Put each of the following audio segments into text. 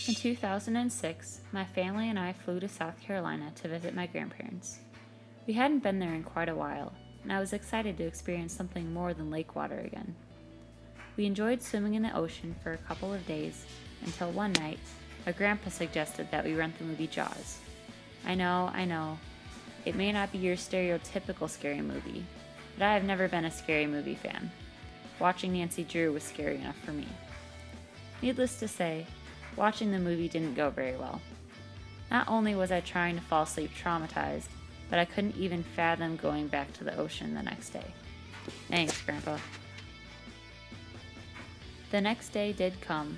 In 2006, my family and I flew to South Carolina to visit my grandparents. We hadn't been there in quite a while, and I was excited to experience something more than lake water again. We enjoyed swimming in the ocean for a couple of days until one night, my grandpa suggested that we rent the movie Jaws. I know, it may not be your stereotypical scary movie, but I have never been a scary movie fan. Watching Nancy Drew was scary enough for me. Needless to say, watching the movie didn't go very well. Not only was I trying to fall asleep traumatized, but I couldn't even fathom going back to the ocean the next day. Thanks, Grandpa. The next day did come,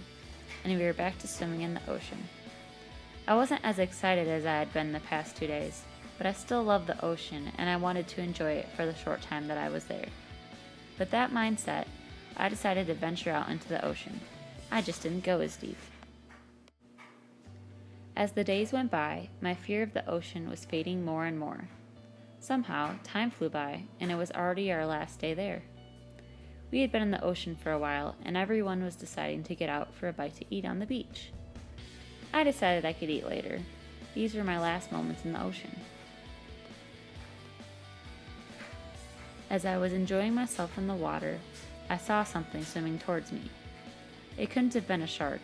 and we were back to swimming in the ocean. I wasn't as excited as I had been the past 2 days, but I still loved the ocean and I wanted to enjoy it for the short time that I was there. With that mindset, I decided to venture out into the ocean. I just didn't go as deep. As the days went by, my fear of the ocean was fading more and more. Somehow, time flew by, and it was already our last day there. We had been in the ocean for a while, and everyone was deciding to get out for a bite to eat on the beach. I decided I could eat later. These were my last moments in the ocean. As I was enjoying myself in the water, I saw something swimming towards me. It couldn't have been a shark.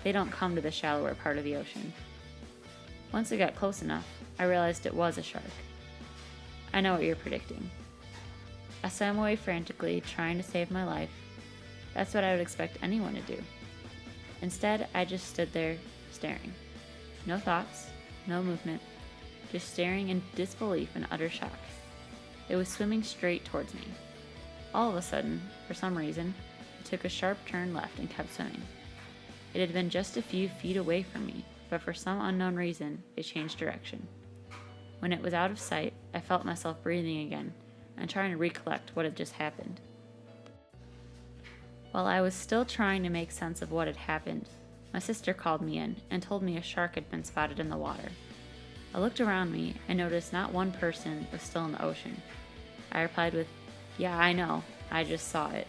They don't come to the shallower part of the ocean. Once it got close enough, I realized it was a shark. I know what you're predicting. I swam away frantically, trying to save my life. That's what I would expect anyone to do. Instead, I just stood there, staring. No thoughts, no movement, just staring in disbelief and utter shock. It was swimming straight towards me. All of a sudden, for some reason, it took a sharp turn left and kept swimming. It had been just a few feet away from me, but for some unknown reason, it changed direction. When it was out of sight, I felt myself breathing again and trying to recollect what had just happened. While I was still trying to make sense of what had happened, my sister called me in and told me a shark had been spotted in the water. I looked around me and noticed not one person was still in the ocean. I replied with, "Yeah, I know, I just saw it."